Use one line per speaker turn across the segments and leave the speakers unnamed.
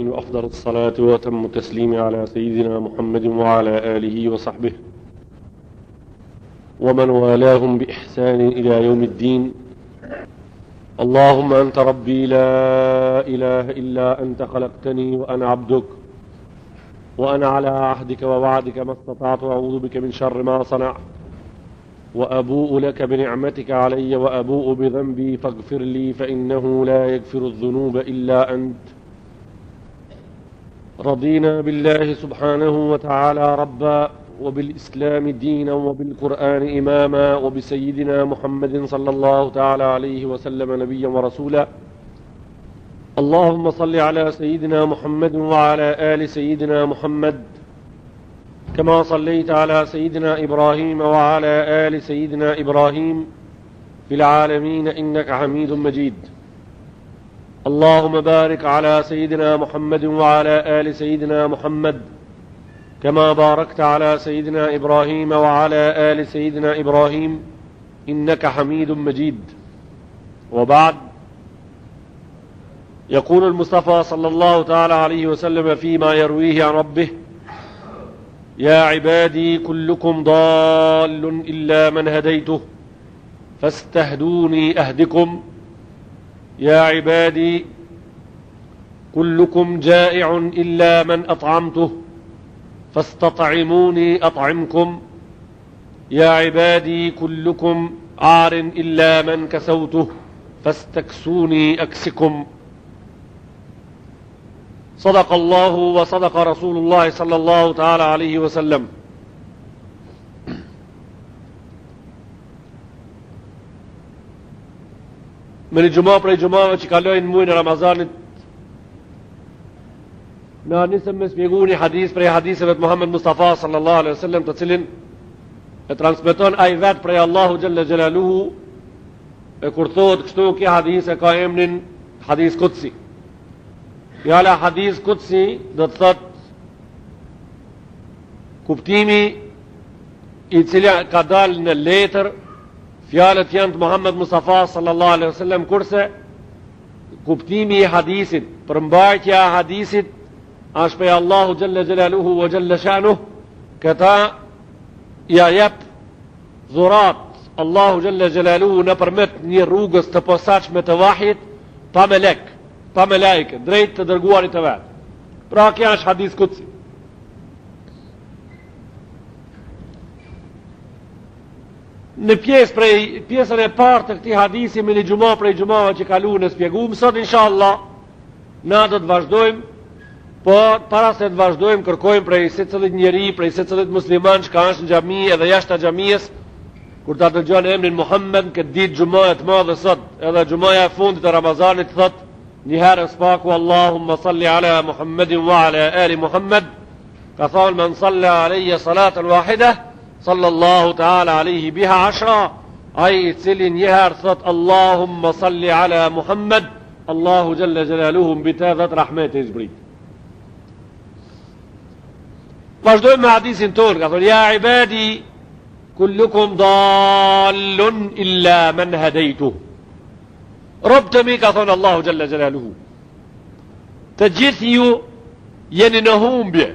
العالمين وأفضل الصلاة وأتم التسليم على سيدنا محمد وعلى آله وصحبه ومن والاهم بإحسان إلى يوم الدين. اللهم أنت ربي لا إله إلا أنت، خلقتني وأنا عبدك وأنا على عهدك ووعدك ما استطعت، أعوذ بك من شر ما صنعت، وأبوء لك بنعمتك علي وأبوء بذنبي فاغفر لي فإنه لا يغفر الذنوب إلا أنت. رضينا بالله سبحانه وتعالى ربا، وبالإسلام دينا، وبالقرآن إماما، وبسيدنا محمد صلى الله تعالى عليه وسلم نبيا ورسولا. اللهم صل على سيدنا محمد وعلى آل سيدنا محمد كما صليت على سيدنا إبراهيم وعلى آل سيدنا إبراهيم في العالمين إنك حميد مجيد. اللهم بارك على سيدنا محمد وعلى آل سيدنا محمد كما باركت على سيدنا إبراهيم وعلى آل سيدنا إبراهيم إنك حميد مجيد. وبعد، يقول المصطفى صلى الله تعالى عليه وسلم فيما يرويه عن ربه: يا عبادي كلكم ضال إلا من هديته فاستهدوني أهدكم. يا عبادي كلكم جائع إلا من أطعمته فاستطعموني أطعمكم. يا عبادي كلكم عار إلا من كسوته فاستكسوني أكسكم. صدق الله وصدق رسول الله صلى الله تعالى عليه وسلم. Me një gjuma prej gjumave që kalojnë muajin e Ramazanit, na nisëm me shpjegu një hadis prej hadiseve të Muhammed Mustafa sallallahu alaihi wasallam, të cilin e transmeton ai vet prej Allahu xhalla xjalaluhu. E kur thotë kështu, kjo hadis e ka emrin hadis kutsi. Fjala hadis kutsi do të thot kuptimi i cili ka dalë në letër. Fjalët janë të Muhammed Mustafa sallallahu alaihi wasallam, kurse kuptimi i hadisit, përmbajtja e hadisit është prej Allahu xhalla xjalaluhu wa xhalla shanuh. Këta ja jep dhurat Allahu xhalla xjalaluhu nëpërmjet një rrugës të posaçme të vahjit, pa melek, pa melaike, drejt të dërguarit të vet. Pra kjo është hadis kutsi. Në pjesën e parë të këtij hadisi, me një gjuma prej gjumave që kaluan e shpjeguam, sot inshallah na do të vazhdojmë, por para se të vazhdojmë kërkojmë prej secilit njeri, prej secilit musliman që ka është në xhami edhe jashtë xhamisë, kur ta dëgjon emrin Muhammed këtë ditë gjuma e të madhe sot, edhe gjumaja e fundit të Ramazanit, thot një herë spaku Allahumma salli ala Muhammedin wa ala ali Muhammed, ka thonë men salla alayya salatan wahida sallallahu ta'ala alayhi biha 10. Ai i cili një herë thot Allahumma salli ala Muhammed, Allahu xhalla xjalaluhu mbi të 10 rahmete i zbrit. Vazhdojmë me hadisin tonë, ka thonë: ja ibadi kullukum dallun illa man hadaytuh. Rob të mi, ka thonë Allahu xhalla xjalaluhu, të gjithë ju jeni në humbje,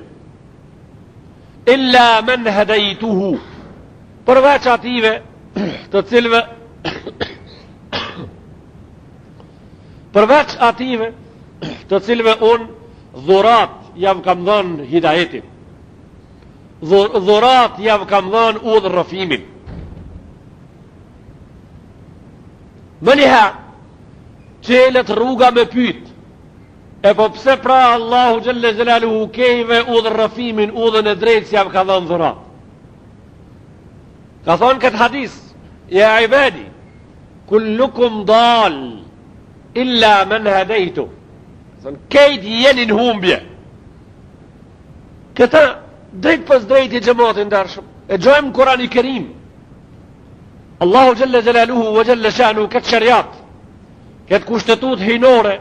illa man hadaytuhu, përveç ative të cilve përveç ative të cilve unë dhurat jam kam dhënë hidajetin, dhurat jam kam dhënë udhërrëfimin. Më njëherë qelet rruga me pyet, e po pse pra Allahu xhalla xjalaluhu kejve udhërrëfimin, udhën e drejtë si jam ka dhënë dhurat? Ka thonë këtë hadis: ja ibadi kullukum dal illa man hadaytu. Kejt jeni në humbje. Këta drejt pas drejt i xhamatin ndarshëm, e gjojmë Kurani Kerim. Allahu xhalla xjalaluhu wa xhalla shanu këtë shariat, këtë kushtetut hinore,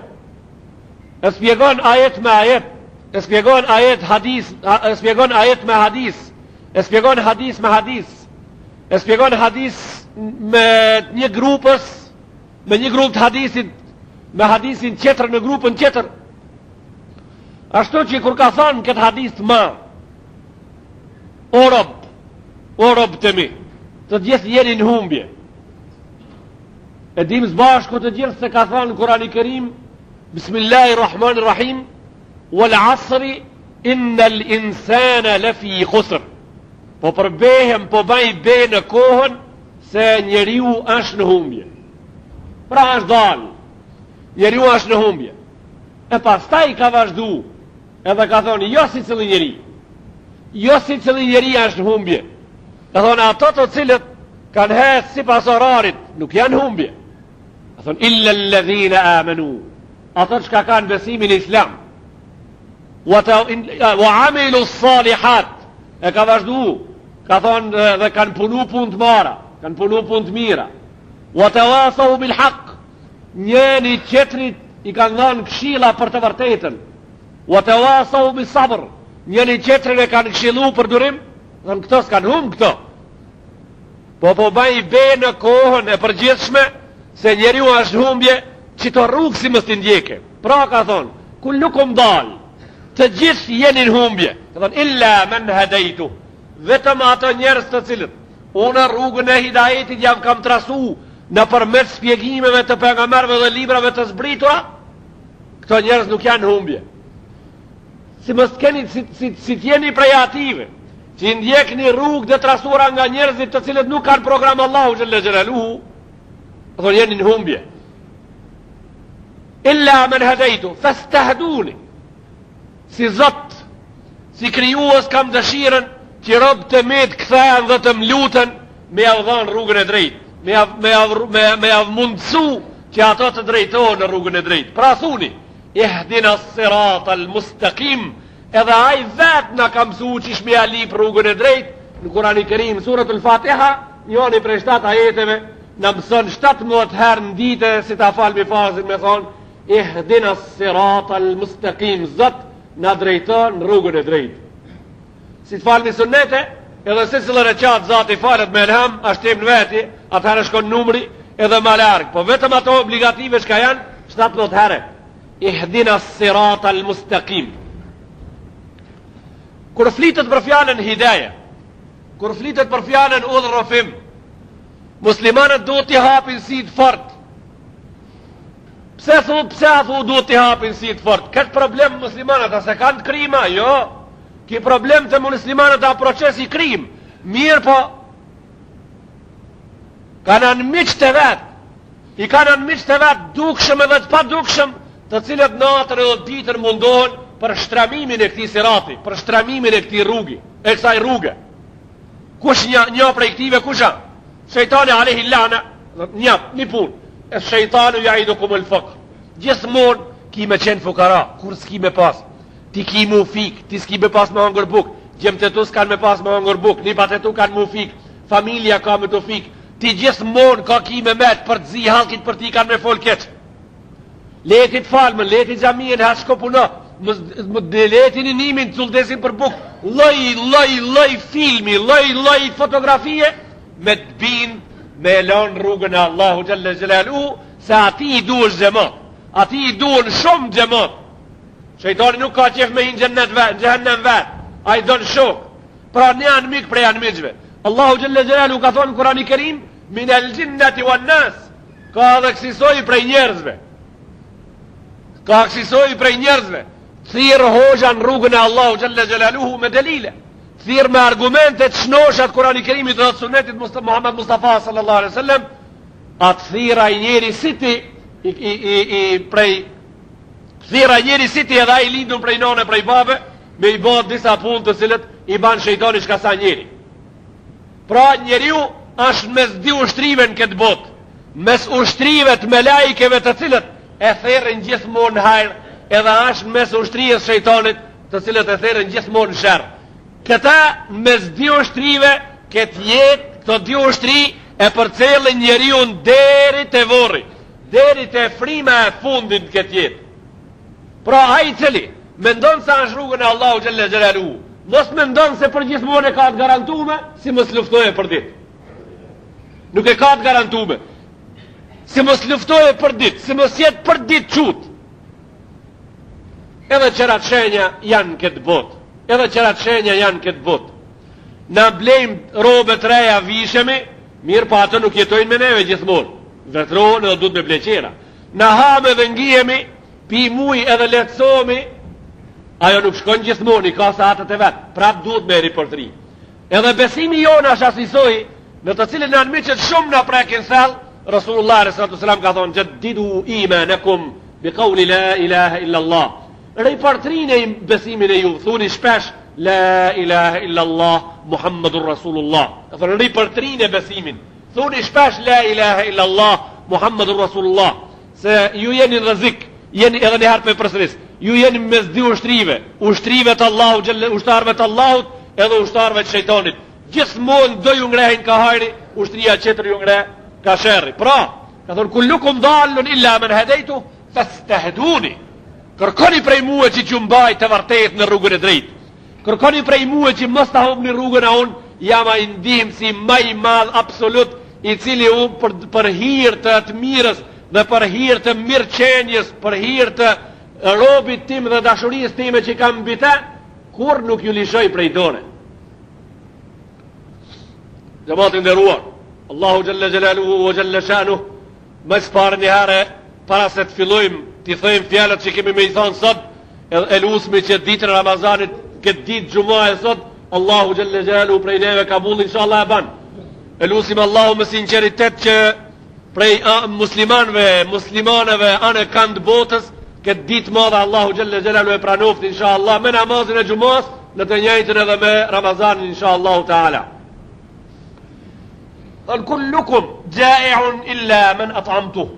e spjegon ajet me ajet, e spjegon ajet hadis, e spjegon ajet me hadis, e spjegon hadis me hadis, e spjegon hadis me një grupës, me një grup të hadisit, me hadisin tjetër në grupën tjetër. Ashtu që kur ka thonë këtë hadith të madh, o rob të mi, të gjithë jeni në humbje. E dim së bashku të gjithë se ka thonë Kurani Kerim, Bismillahirrahmanirrahim, wal asri innal insana lafi khusr. Po përbehem, po baj be në kohën se njeriu është në humbje. Pra është dalë, njeriu është në humbje. E pastaj ka vazhdu, edhe ka thonë, jo si cili njeri është në humbje. Ka thonë, ato të cilët kanë hecë si pas orarit, nuk janë humbje. Ka thonë, illa alladhina amanu, ato që ka kanë besimin islam. Wa amilu salihat, e ka vazhdu, ka thonë, dhe kanë punu punë të mara, kanë punu punë të mira. Wa tawasaw bil haq, njëni qetrit i kanë dhënë këshilla për të vërtetën. Wa tawasaw bis sabr, njëni qetrin e kanë këshillu për durim, thënë këto s'kan humbë këto. Po baj be në kohën e përgjithshme se njeriu është humbje që të rrugë si mës t'i ndjeke. Pra ka thonë, kullukum dal, të gjithë jeni në humbje. Ka thonë, illa men hadejtu, vetëm ato njerëz të cilët unë rrugën e hidajetit jam kam trasu në përmet spjegimeve të pejgamberëve dhe librave të zbritura, këto njerëz nuk janë humbje. Si mos keni si t'jeni prej ative, që ndjek një rrugë dhe trasura nga njerëzit të cilët nuk kanë program Allahu xhalla xhelaluhu, thonë jeni në humbje. Illa men hadejtu, fastahduni, si Zot, si krijues kam dëshirën që robë të me të kthehen dhe të mluten me avdhan rrugën e drejtë, me avmundësu që ato të drejtohen në rrugën e drejtë. Pra thuni, ihdina sirata al-mustaqim, edhe ai vetë na ka mësuar që shme alip rrugën e drejtë. Në Kurani Kerim, suratul Fatiha, njëri prej 7 ajeteve na mëson 17 herë në ditë si ta falmi farzin me thonë, ihdina sirata al-mustaqim, Zot na drejton në rrugën e drejtë. Si të falmi sunnete, edhe si cilë reqatë zati falet me elham, ashtem në veti, atëherë shkon numri edhe ma largë. Po vetëm ato obligative shka janë, 17 herë. Ihdina sirata al-mustaqim. Kur flitet për fjalën hidaje, kur flitet për fjalën udhërrofim, muslimanët duhet t'i hapin si të fort. Pse a thu duhet t'i hapin si të fort? Këtë problem muslimanët, a se kanë të krima? Jo. Ki problem të muslimanët a proces i krim. Mirë po, kanë në miqë të vetë, i kanë në miqë të vetë dukshëm edhe të pa dukshëm, të cilët natër edhe ditër mundohen për shtramimin e këti sirati, për shtramimin e këti rrugi, e kësaj rrugë. Kush një prej këtive, kusha? Shejtani alehi lana, një punë, e shejtanu ja i do kumëll fëkë. Gjithmonë ki me qenë fukara, kur s'ki me pasë. Ti ki mu fik, ti s'ki me pas me hangër buk, gjemë të tu s'kan me pas me hangër buk, një pat e tu kanë mu fik, familja ka me tu fik, ti gjithmonë ka ki me metë për të zi halkit për ti kanë me fol keq. Letit falmën, letit gjamien, ha shko puna, letin i nimin të culdesin për buk, loj filmi, loj fotografie, me të bin, me elon rrugën e Allahu Gjelle Gjelalu, se ati i duesh gjemot, ati i duesh shumë gjemot. Shejtani nuk ka qef me hinë gjennet vetë, në gjennem vetë, a i donë shokë, pra një anë mikë prej anë miqve. Allahu Gjelle Gjelalu ka thonë në Kurani Kerim, min el gjinneti wa nas, ka dhe kësisoj prej njerëzve, thirë hoxha në rrugën e Allahu Gjelle Gjelaluhu me delile, thirë me argumentet shnoshat Kurani Kerimit dhe të sunetit Muhammed Mustafa sallallahu alaihi sallam, atë thira i njeri siti thira njeri siti edhe a i lindun prej none prej babe, me i bot disa punë të cilët i ban shejtoni shka sa njeri. Pra njeriu është mes di ushtrive në këtë bot, mes ushtrive të me lajkeve të cilët e therën gjithmonë në hajrë, edhe është mes ushtrijes shejtonit të cilët e therën gjithmonë në shërë. Këta mes di ushtrive, këtë jetë, këto di ushtri e përcelën njeriu në deri të vorri, deri të frima e fundin këtë jetë. Pra a i cili mendon se është rrugën e Allahu Gjelle Gjelalu, mos mendon se për gjithmonë e ka të garantume, si mos luftoje për ditë. Nuk e ka të garantume. Si mos luftoje për ditë, si mos jetë për ditë qutë. edhe qërat shenja janë këtë botë. Edhe qërat shenja janë këtë botë. Na blejmë robet reja vishemi, mirë pa atë nuk jetojnë me neve gjithmonë. Vetrohen edhe duhet me bleqera. Na hame dhe ngihemi, pi muj edhe letësomi, ajo nuk shkon gjithmonë, i ka sa atët e vetë. Prap duhet me riportri. Edhe besimi jonë është asisoj, në të cilin në nëmiqet shumë në prekin thellë, Rasulullah s.a.s. ka thonë, jaddidu imanakum bi qawli la ilaha illa Allah. Riportrinë e besimin e ju, thuni shpesh la ilaha illa Allah Muhammadur Rasulullah. Thonë riportrinë e besimin, thuni shpesh la ilaha illa Allah Muhammadur Rasulullah. Se ju jeni në rrezik, jeni edhe një herë për përsëris. Ju jeni mes dy ushtrive të Allahut, ushtarëve të Allahut edhe ushtarëve të shejtanit. Gjithmonë do ju ngrehin ka hajri, ushtria tjetër ju ngre ka sherri. Pra, ka thonë kullukum dallun illa man hadaytu fastahduni. Kërkoni prej mua që ju mbaj të vërtet në rrugën e drejtë. Kërkoni prej mua që mos ta humbni rrugën e unë, jam ai ndihmësi më i madh absolut, i cili unë për hir të mirës dhe për hir të mirëqenjes, për hir të robit tim dhe dashurisë time që kam mbi të, kur nuk ju lishoj prej dore. Xhamatin nderuar, Allahu xhalla xhelaluhu wa xhalla shanuhu, më së një herë para se të fillojmë t'i thëjmë fjalët që kemi me i thonë sot, e lusmi që ditë në Ramazanit, këtë ditë gjuma e sot, Allahu xhalla xhelaluhu prej neve kabull inshallah e ban. E lusim Allahu me sinceritet që prej muslimaneve anë kanë botës, këtë ditë madhe Allahu xhalla xhelaluhu e pranoft inshallah me namazin e gjumas, në të njëjtën edhe me Ramazanin inshallah taala. Thënë kullukum gjai'un illa men at'amtuh.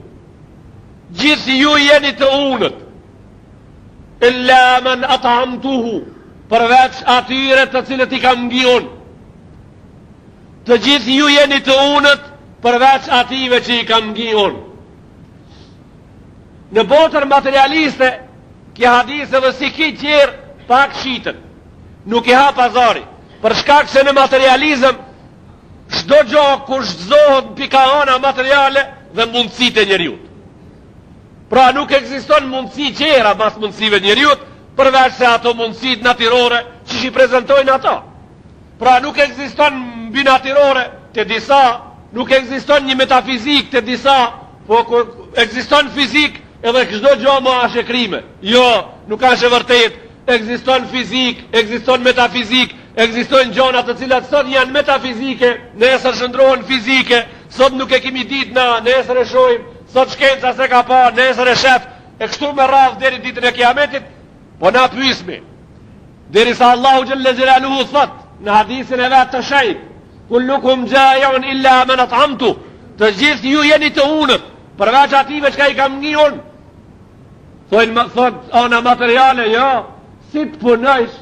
Gjithë ju jeni të unët, illa men at'amtuhu, përveç atyre të cilët i kam ngion. Të gjithë ju jeni të unët, përveç ative që i kam ngion. Në botër materialiste, kja hadise dhe si ki tjerë, pak shitën. Nuk i ha pazari, për shkak se në materializëm, çdo gjë kush gëzohet pikahana materiale dhe mundësitë e njeriut. Pra nuk ekziston mundësi tjera mas mundësive njeriut, përveç se ato mundësit natyrore që i prezentojnë ato. Pra nuk ekziston mbi natyrore të disa, nuk ekziston një metafizik të disa, po ekziston fizik edhe çdo gjë më ashe krime. Jo, nuk është e vërtet. Ekziston fizik, ekziston metafizik, ekzistojnë gjona të cilat sot janë metafizike, nesër shndrohen fizike, sot nuk e kemi ditë na, nesër e shohim, sot shkenca se ka pa, nesër e shef, e kështu me radhë deri ditën e kiametit, po na pyesmi. Derisa Allahu xhalla xhelaluhu thot në hadisin e vet të shenjtë, kullukum jai'un illa man at'amtu. Të gjithë ju jeni të unët, përveç ative që i kam ngiun. Thot ana materiale, jo, si të punojsh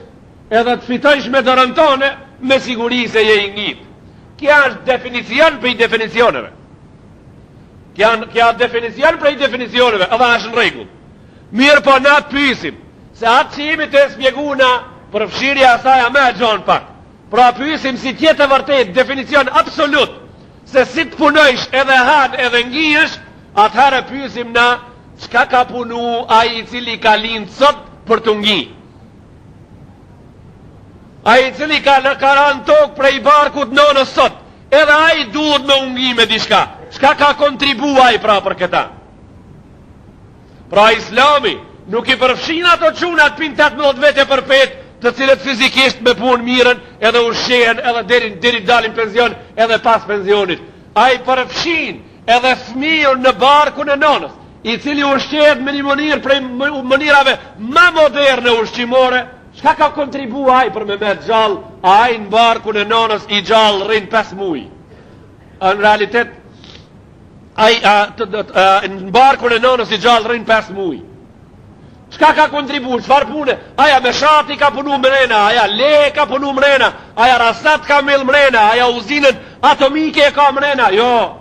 edhe të fitojsh me dorën tone, me siguri se je i ngit. Kja është definicion për i definicioneve. Kja definicion për i definicioneve, edhe është në regull. Mirë po na të pysim, se atë që jemi të spjeguna për fshirja asaja me gjonë pak. Pra pysim si tjetë e vërtet, definicion absolut, se si të punojsh edhe han edhe ngijesh, atëherë pysim na, qka ka punu a i cili ka linë sot për të ngi. A i cili ka ranë tokë prej barkut nënës sot, edhe a i duhet me ungi me dishka. Qka ka kontribua i pra për këta? Pra Islami nuk i përfshin ato qunat pin 18 vete për pet, të cilët fizikisht me punë mirën, edhe ushqehen, edhe deri dalin penzion, edhe pas pensionit. A i përfshin edhe fëmijën në barkun e nënës, i cili ushqehet me një mënirë prej mënirave ma moderne ushqimore. Qka ka kontribua aj për me merë gjallë, a aj në barkun e nënës i gjallë rinë 5 muj. Në realitet, në barkun e nënës i gjallë rinë 5 muj. Qka ka kontribu, qfar pune? Aja me shati ka punu mrena, aja le ka punu mrena, aja rasat ka mil mrena, aja uzinën atomike ka mrena. Jo,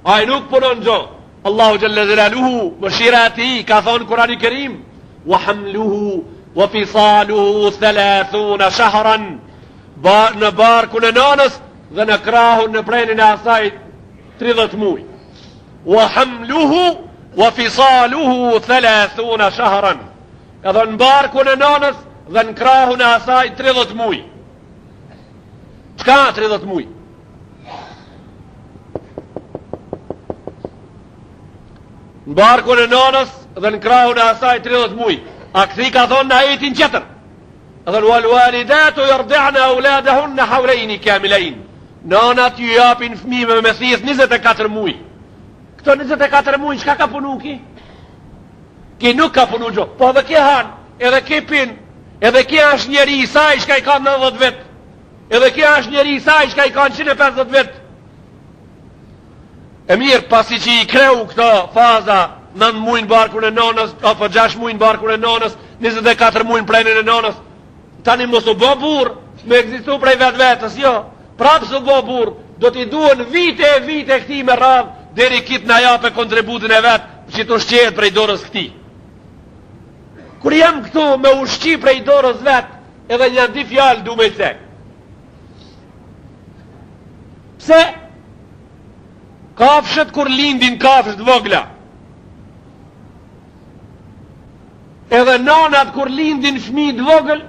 aja nuk punon gjo. Allahu Jalla Jalaluhu, mëshira ati, ka thonë Kurani Kerim, wa hamluhu, wa fisaluhu 30 shahran, në barkun e nënës dhe në krahun në prenin e asaj 30 muj. Wa hamluhu wa fisaluhu 30 shahran. Ka thonë në barkun e nonës dhe në krahun e asaj 30 muj. Çka 30 muj? Në barkun e nonës dhe në krahun e asaj 30 muj. A këthi ka thonë në ajetin qëtër. Ka thonë wal walidatu yurdi'na auladahunna hawlayn kamilayn. Nonat ju japin fëmijëve me thjes 24 muj. Këto 24 muj çka ka punu ki? Ki nuk ka punu gjo. Po edhe ke han, edhe ke pin, edhe ke është njeri i saj shka i ka 90 vet. Edhe ke është njeri i saj shka i ka 150 vet. E mirë, pasi që i kreu këto faza 9 muj në barkun e nonës, apo 6 muj në barkun e nonës, 24 muj në prenin e nonës, tani mos u bo burr me ekzistu prej vetës, jo. Prapë së bo burr, do t'i duen vite e vite këti me radhë, deri kitë na jape kontributin e vetë, që të ushqehet prej dorës këti. Kur jam këtu me ushqi prej dorës vetë, edhe një di fjalë du me i thek. Pse? Kafshët kur lindin kafshët vogla. Edhe nonat kur lindin fëmijë të vogël,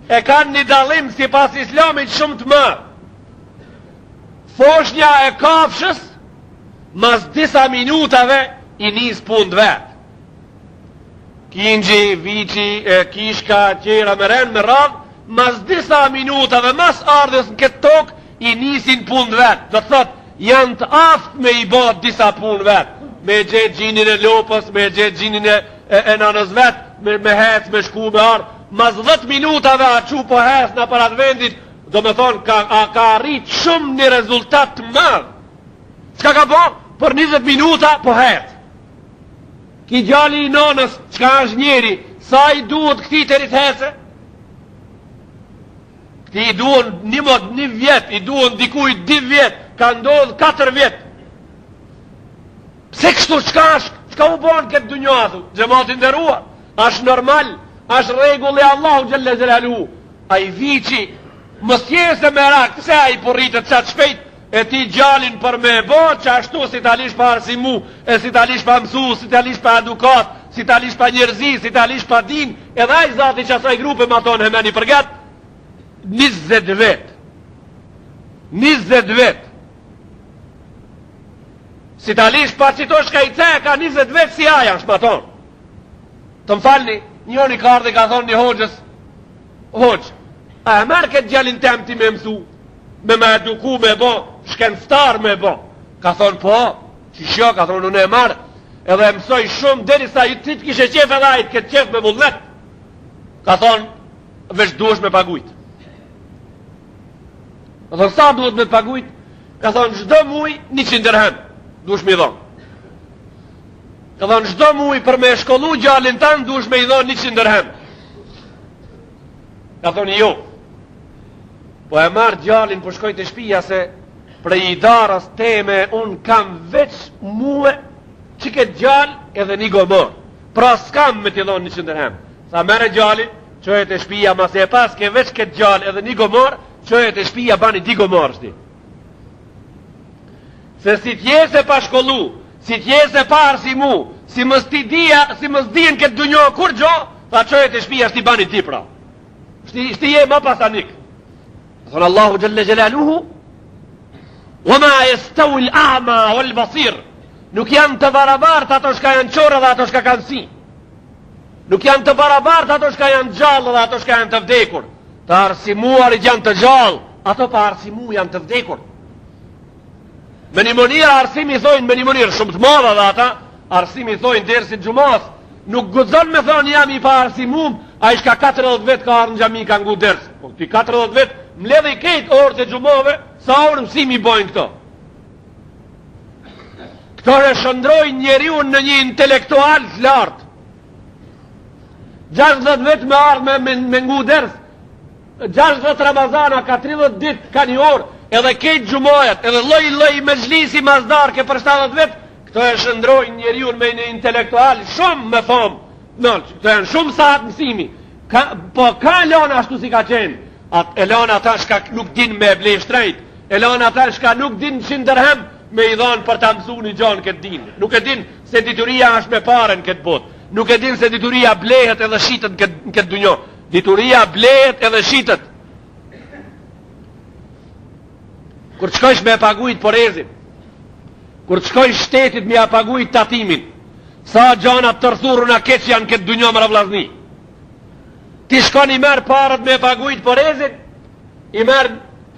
e kanë një dallim si pas islamit shumë të madh. Foshnja e kafshës, mas disa minutave, i nis punë vetë. Kinxhi, viçi, kishka, qera me ren, me radhë, mas disa minutave, mas ardhës në këtë tokë, i nisin punë vetë. Do të thotë, janë të aftë me i bot disa punë vetë. Me gjetë gjinin e lopës, me gjetë gjinin e nanës vetë, me hecë, me shku, me ardhë. Mas 10 minutave a që po hecë në aparat vendit, do me thonë, ka arrit shumë një rezultat të madhë. Qka ka po? Për 20 minuta po hecë. Ki gjalli i nonës, qka është njeri, sa i duhet këti të rritë hecë? Këti i duhet një vjet, i duhet dikuj 2 vjet, ka ndodhë 4 vjet. Pse kështu qka u bonë këtë dunjathu? Gjematin dërua, është normal, është regulli Allahu Gjelle Gjelalu. A i vici, mësjese me rak, pse a i porritët qatë shpejt, e ti gjallin për me bo, që ashtu si talish pa arsimu, e si talish pa mësu, si talish pa edukat, si talish pa njerëzi, si talish pa din, edhe a i zati që asaj grupe ma tonë hemeni përget, 20 vet. 20 vet. Si talish pa qito shka i ce, ka 20 vet si aja, shma tonë. Të më falni, njoni ka ardhe ka thonë një hoqës, hoqë, a e merë këtë gjallin tem ti me mësu, me eduku me bo, shkencëtar me bo. Ka thonë po, që shjo, ka thonë unë e marë, edhe mësoj shumë, deri sa ju ti të kishe qef edhe ajtë, këtë qef me vullnet. Ka thonë, veç duesh me pagujt. Ka thonë, sa duhet me pagujt? Ka thonë, çdo muj 100 dirhem, duesh me i dhonë. Ka thonë, çdo muj për me shkollu gjallin tanë, duesh me i dhonë 100 dirhem. Ka thonë, jo. Po e marë gjallin për shkoj të shpia se prej i darës teme unë kam veç muë që këtë gjall edhe një gomor. Pra s'kam me t'i dhonë 100 dirhem. Sa mere gjallin, qoj të shpia ma se e pas ke veç këtë gjall edhe një gomor, qoj të shpia bani 2 gomor shti. Se si t'jese pa shkollu, si t'jese pa arsimu, si mës dijen këtë dunjo kur gjo, tha qoj të shpia shti bani ti pra. Shti je ma pasanik. Thonë Allahu Gjelle Gjelaluhu, wama yastawi al-a'ma wal-basir. Nuk janë të barabartë ato shka janë qorë dhe ato shka kanë si. Nuk janë të barabartë ato shka janë gjallë dhe ato shka janë të vdekur. Të arsimuarit janë të gjallë, ato pa arsimu janë të vdekur. Me një mënirë arsimi thojnë, me një mënirë shumë të madhe dhe ata, arsimi thojnë dersin gjumas, nuk gudzon me thonë jam i pa arsimum, a i shka 40 vet ka arë në gjami ka ngu ders. Po ti 40 vet, mledhe i kejt orët e gjumove, sa orë mësimi bojnë këto. Këto e shëndrojnë njeriun në një intelektual të lartë. 60 vet me arë me ngu ders, 60 Ramazana ka 30 dit, ka një orë, edhe kejt gjumojat, edhe loj me zhlisi mazdar ke për 70 vet, këto e shëndrojnë njeriun me një intelektual shumë me fomë. Këto e në shumë saat mësimi. Po ka lona ashtu si ka qenë. Elon ata shka nuk din me ble shtrejt, elon ata shka nuk din 100 dirhem me i dhanë për të mësu një gjanë këtë din. Nuk e din se dituria është me paren këtë bot. nuk e din se dituria blehet edhe shitet në këtë dunjo. Dituria blehet edhe shitet. Kur të shkojsh me e pagujt porezin, kur të shkojsh shtetit me e pagujt tatimin, sa gjana të tërthurën a keq janë këtë dunjo më rëvlazni. Ti shkon i merë parët me e pagujt porezin, i merë,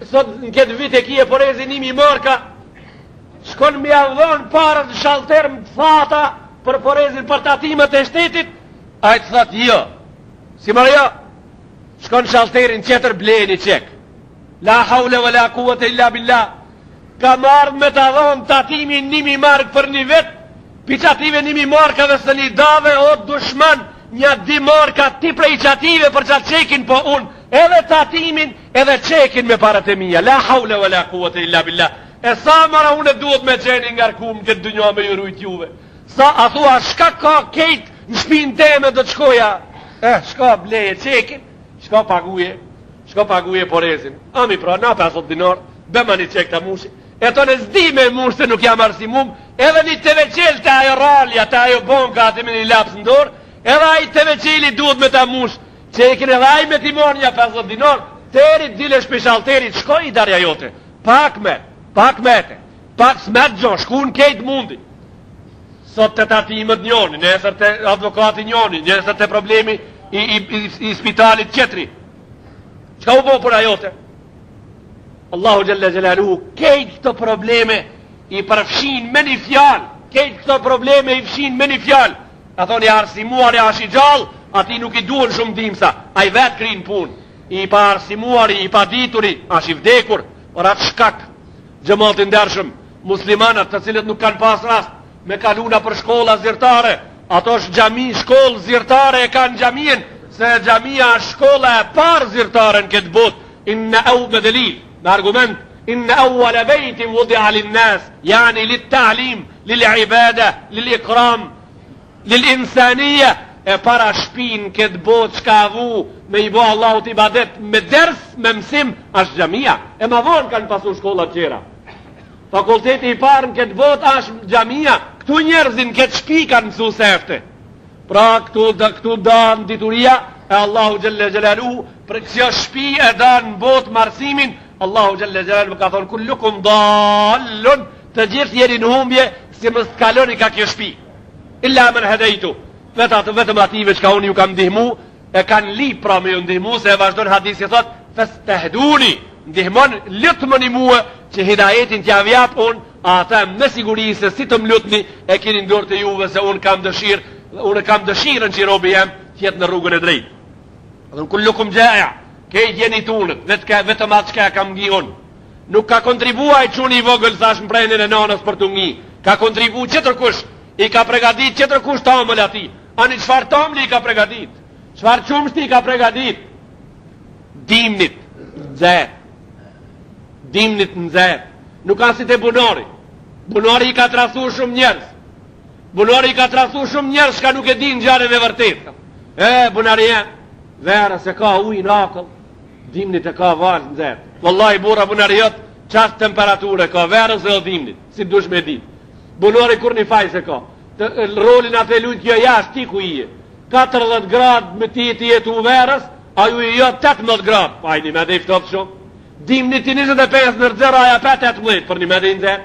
sot në këtë vit e kije porezin imi marka, shkon me avdhon parët shalter më të fata për porezin për tatimet e shtetit, a i të thot jo. Si marë jo, shkon shalterin qeter bleni qek. La haule vë la kuvet e illa billah. Ka marrë me të adhon tatimin 1.000 mark për një vet, piqative 1.000 marka dhe së një dave o dushman, një 2 marka ti prej qative për qatë qekin, po unë edhe tatimin edhe qekin me parët e mija. La haule vë la kuvet e illa billah. E sa mara unë duhet me qeni nga rkum këtë dënjo me jurujt juve. Sa a thua shka ka kejt në shpinë teme do të shkoja. Shka bleje qekin, shka paguje porezin. Ami pra, na 50 dinar, bema një qek të mushi. E to në zdi me mush se nuk jam arsimum, edhe një të veqel të ajo ralja, të ajo bonka ati me një laps në dorë, edhe ajo të veqeli duhet me të mush, qekin edhe ajo me ti mor një 50 dinar, terit dile shpeshalterit, shkoj i darja jote, pak smet gjo, shku në kejt mundi. Sot të tatimet njoni, nesër të advokati njoni, nesër të problemi i spitalit qetri. Qka u bo për ajote? Allahu Gjelle Gjelaluhu kejt këto probleme i përfshin me një fjal, kejt këto probleme i fshin me një fjal. A thoni arsimuar e ashi gjall, ati nuk i duen shumë dimsa, a i vetë krinë pun. I pa arsimuari, i pa dituri, ashi vdekur, por atë shkak, gjëmatin dërshëm, muslimanat të cilët nuk kanë pas rast, me kaluna për shkolla zirtare, ato është gjami, shkollë zirtare e kanë gjamien, se gjamia është shkolla e parë zirtare në këtë bot, inna au me delil, me argument, inna awwala bejtin wudi'a linnas, yani lit ta'lim, lil ibada, lil ikram, lil insania, e para shpin këtë bot që ka vu me i bo Allahut ibadet me ders, me mësim, është gjamia. E ma vonë kanë pasu shkollat qera. Fakulteti i parë në këtë bot është gjamia. Këtu njerëzin këtë shpi kanë mësu sefte. Pra këtu danë dituria e Allahu Gjelle Gjelalu, për kësjo shpi e danë në botë marsimin, Allahu Gjelle Gjelalu ka thonë, kullukum dallun, të gjithë jeri në humbje, si më skaloni ka kjo shpi. Illa men hedejtu, vetëm ative që ka unë ju kam ndihmu, e kanë li pra me ju ndihmu, se e vazhdojnë hadisi thot, fes të hduni, ndihmon, lutë më një muë, që hidajetin t'ja vjap unë, ata me siguri se si të më lutni, e kini ndurë të juve, se unë kam dëshirën që i robi jem, tjetë në rrugën e drejtë. Dhe në kullukum gjaja, kejt jeni tunët, vetëm atë që kam ngi unë. Nuk ka kontribua i quni i vogël, thash më prejnin e nanës për të ngi. Ka kontribu qëtër kush, i ka pregadit qëtër kush tamëll ati. Ani qëfar tamëll i ka pregadit? Qëfar qumshti i ka pregadit? Dimnit nëzër. Dimnit nëzër. Nuk ka si të bunari. Bunari i ka trasu shumë njerës. Bunari i ka trasu shumë njerës, shka nuk e din gjarën e vërtet. Bunari e, vera se ka ujë në akëll, dimnit e ka valë nëzër. Wallahi bura bunari jëtë, qatë temperature ka, verës dhe o dimnit, si dush me dit. Bunari kur një faj se ka. Rolin atë e lujtë kjo jashtë, ti ku i e. 40 gradë me ti jetu verës, a ju i jëtë 18 gradë. Pa i një me dhe i ftoftë shumë. Dimnit ti 25 në rëzëra, aja 18 për një me dhe i nëzër.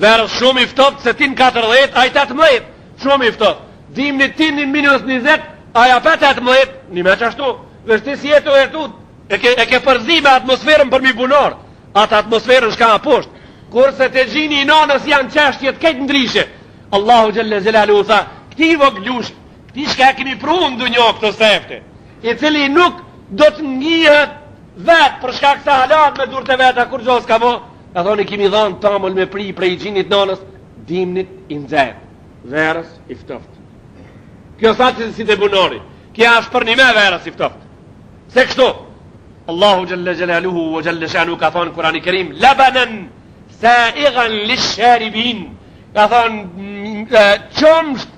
Verës shumë i ftoftë, se ti në 40, a i 18, shumë i ftoftë. Dimnit ti në -20, aja 18, një me qashtu. Vështi si jetu e tut, e ke përzi me atmosferën për mi bunar. Atë atmosferën shka a poshtë. Kurse të gjini i nanës janë qashtjet këtë ndrishe. Allahu Gjelle Gjelalu tha, këti voglush, këti shka kemi pru në dunjo këto sefte, i cili nuk do të ngihet vetë për shka kësa halat me dur të veta kur gjos ka bo, ka thoni kemi dhanë tamëll me pri prej gjinit nanës, dimnit i nëzër, verës i ftoft. Kjo sa që si të bunori, kja është për një me verës i ftoft. Se kështu, Allahu Gjelle Gjelaluhu o Gjelle Shanu ka thonë Kurani Kerim, labanan sa igan lisharibin, ka thonë qëmsht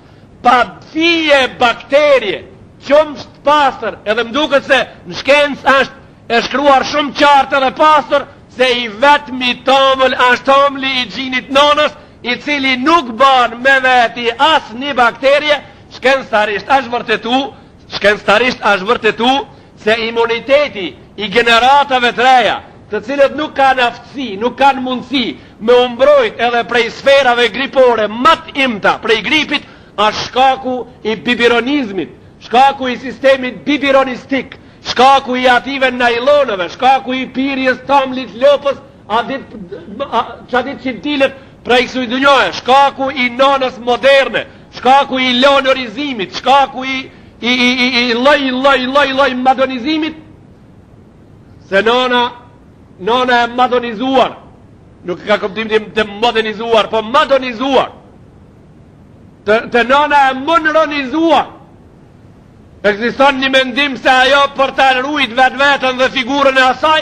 pa fije bakterje, qëmsht pasër, edhe mduket se në shkencë është e shkruar shumë qartë edhe pasër, se i vetëmi tamëll është tamëlli i gjinit nanës, i cili nuk banë me veti asë një bakterje, shkencëtarisht është vërtetu se imuniteti i generatave të reja, të cilët nuk kanë aftësi, nuk kanë mundësi me umbrojt edhe prej sferave gripore mat imta prej gripit, është shkaku i bibironizmit, shkaku i sistemit bibironistik, shkaku i ative najlonëve, shkaku i pirjes tamlit lopës, që ditë qintilet prej kësuj dënjohë, shkaku i nonës moderne, shkaku i lonorizimit, shkaku i loj madonizimit, se nona e madonizuar, nuk ka kuptim të modernizuar, po madonizuar, të nona e monronizuar. Ekziston një mendim se ajo për të rujt vetën dhe figurën e asaj,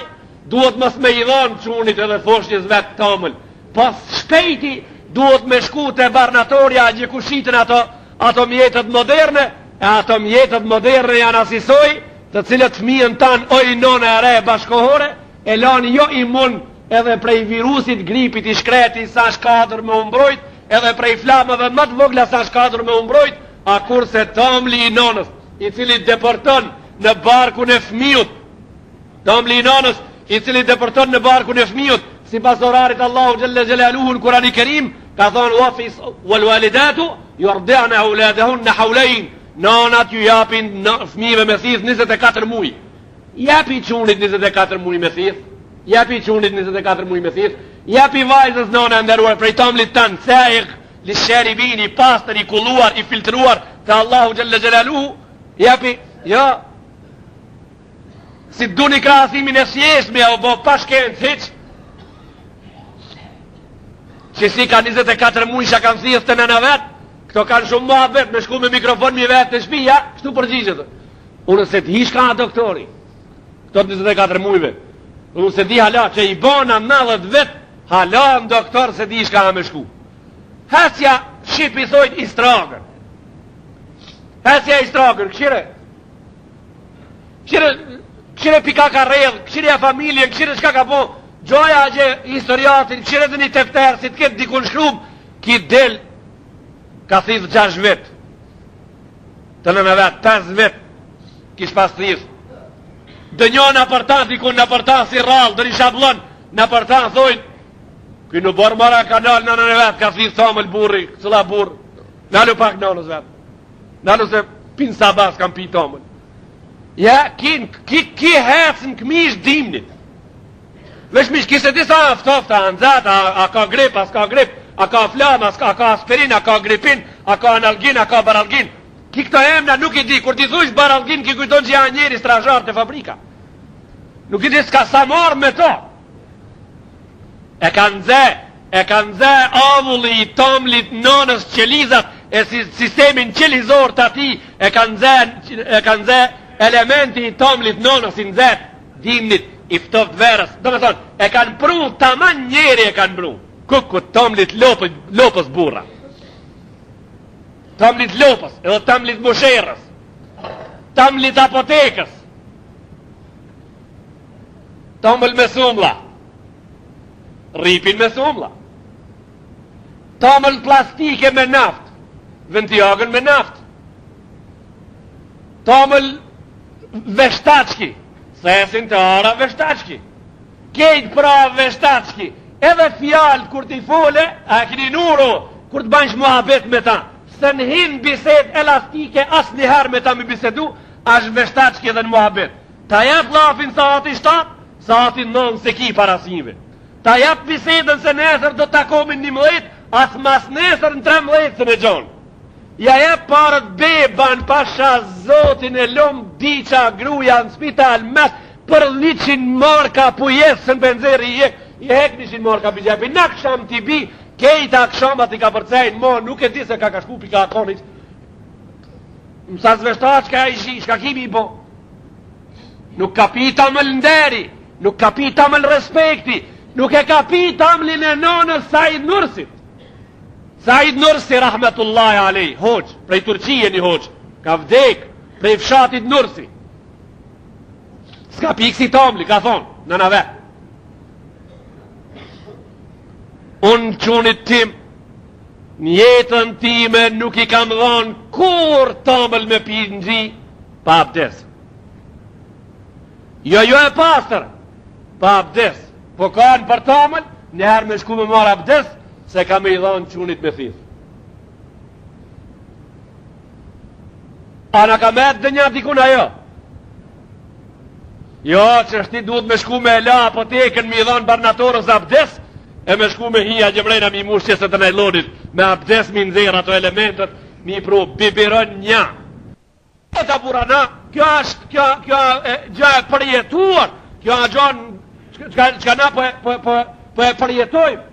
duhet mos me i dhonë qunit edhe foshnjës vetë tomël. Pas shpejti duhet me shku të barnatorja gjekushitën ato mjetët moderne, e ato mjetët moderne janë asisoj, të cilët fëmijën tanë oj nona e re bashkohore, e lanë jo imun edhe prej virusit gripit i shkreti sa shkadër me umbrojt, edhe prej flamave më të vogla sa shkadër me umbrojt, a kurse tomli i nonës, i cili deporton në barkun e fëmijut, tomli i nonës, i cili deporton në barkun e fëmijut, si pas orarit Allahu Gjelle Gjelaluhu në Kurani Kerim, ka thonë wal walidatu yurdi'na auladahunna hawlayn, nanat ju japin fëmijëve me thith 24 muaj. Japi çunit 24 muaj me thith, japi çunit 24 muaj me thith, japi vajzës nona nderuar prej tomlit tan, saiq li sharibin, i pastër, i kulluar, i filtruar te Allahu Gjelle Gjelaluhu, japi, jo, si duni krahasimin e thjeshtë o bo pa shkencë hiç, që si ka 24 muaj që kanë thithë të nëna vetë, këto kanë shumë muhabet, me shku me mikrofon mi vetë të shpija, kështu përgjigjet. Unë se ti shka doktori, këto 24 muajve, unë se di hala që i bona 90 vetë, hala në doktor se di shka me shku. Hasja Shqipi thojt i stragër. Hasja i stragër, këshire pika ka redhë, këshire a familje, këshire shka ka po, gjoja që historiatin, këshire dhe një tefterë, si të ketë dikun shkrum, ki del, ka thithë 6 vetë, të në vetë, 5 vetë, kish pas thithë. Dë një në apërtan, dikun në apërtan si rralë, dë një shablon, në apërtan thojnë, këj në borë mara kanal në vetë, ka thithë thomël burri, cëla burë, nalu pak nënës vetë, nalu se pinë sabas kam pi thomël. Ja, ki hecën këmish dimnit. Vesh mish, kise disa aftofta, anëzat, a ka grip, a s'ka grip, a ka flam, a ka aspirin, a ka gripin, a ka analgin, a ka baralgin. Ki këto emna nuk i di, kur ti thush baralgin, ki kujton që janë njeri straxar të fabrika. Nuk i di s'ka sa marë me to. E kanë dze avulli i tomlit nonës qelizat, e sistemin qelizor të ati, e kanë dze elementi i tomlit nonës i nëzet, dimnit, i ftoft verës, do me thonë, e kanë pru, taman njeri e kanë pru, kukut tomlit lopës burra, tomlit lopës, edhe tomlit mosherës, tomlit apotekës, tomël me sumla, ripin me sumla, tomël plastike me naft, ventiagën me naft, tomël veshtachki, sesin të ara veshtachki, kejt pra veshtachki, edhe fjallë kur t'i fole, a kini nuro, kur t'banjsh muhabet me ta, se në hin bised elastike, as njëher me ta me bisedu, ashtë veshtachki edhe në muhabet. Ta jep lafin sa ati 7, sa ati 9 se ki parasive. Ta jep bisedën se nesër do t'akomin 11, as mas nesër në 13 se në gjonë. Ja jep parët beban pasha zotin e lom diqa gruja në spital mes për 100 marka pujesë në benzeri i hek 100 marka për gjepi. Në kësham t'i bi, kejta këshamat i ka përcejnë, mo nuk e di se ka shku pi ka akonit. Mësa zveshta që ka i shi, shka kimi i bo. Nuk ka pi tamël nderi, nuk ka pi tamël respekti, nuk e ka pi tamëllin e nonës Said Nursit. Said Nursi, rahmetullahi alej, hoq, prej Turqije një hoq, ka vdek, prej fshatit Nursi. S'ka piksi tomli, ka thonë, në nave. Unë qunit tim, në jetën time nuk i kam dhonë kur tamël me pi në gji, pa abdes. Jo e pastër, pa abdes. Po kanë për tamël, njëherë me shku me marë abdes, se ka me i dhonë qunit me thith. A në ka me dhe një dikun ajo? Jo, që është ti duhet me shku me la apoteken me i dhonë barnatorës abdes, e me shku me hija gjemrejna mi mushqe se të najlonit, me abdes mi nëzirë ato elementet, mi pru biberon një. Këta burana, kjo është gjë e përjetuar, kjo është gjë që na po e përjetojmë.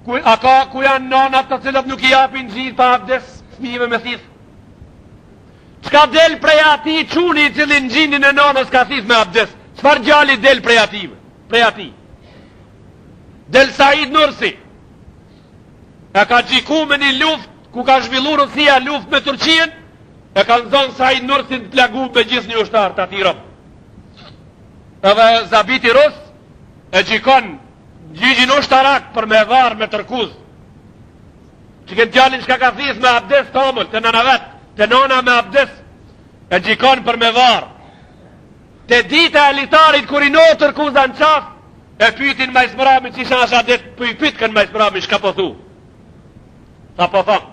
Ku janë nonat të cilët nuk i japin gjithë pa abdes, fëmijëve me thith. Qka del prej ati quni i cilin gjinin e nonës ka thith me abdes? Qfar gjalli del prej ati? Del Said Nursi. E ka gjiku me një luft, ku ka zhvillu Rusia luft me Turqien, e ka nëzonë Said Nursi të plagu me gjithë një ushtar të ati rëmë. Edhe zabiti Rus e gjikon gjigjin ushtarak për me varë me tërkuz. Që këtë gjallin që ka thith me abdes tomëll, të nëna vetë, të nona me abdes, e gjikon për me varë. Të dita e litarit kër i no tërkuza në qaf, e pytin majsmërami që isha shadet, për i pytkën majsmërami shka po thu. Tha po thëmë,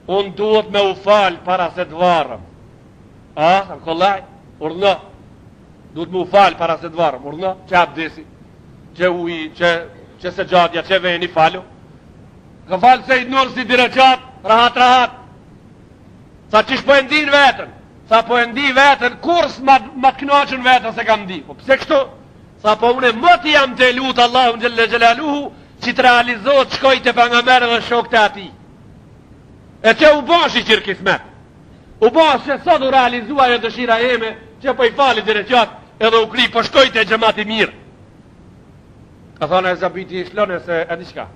unë duhet me u falë para se të varëm. A, kollaj, urna, duhet me u falë para se të varëm, urna, që abdesi, që uji, që se gjatja, që veni falu. Ka falë se i nërë si direqat, rahat. Sa qish po e ndin vetën, sa po e ndi vetën, kurs ma të knaqën vetën se kam ndi. Po pse kështu? Sa po une më të jam të lutë Allahu në gjelaluhu, që të realizohet shkoj të pengamere dhe shok të ati. E që u bash i qirë kismet. U bash që sot u realizua e dëshira jeme, që po i fali direqat, edhe u kri po shkoj të gjemati mirë. Ka thona e zabiti i shlone se e diqka.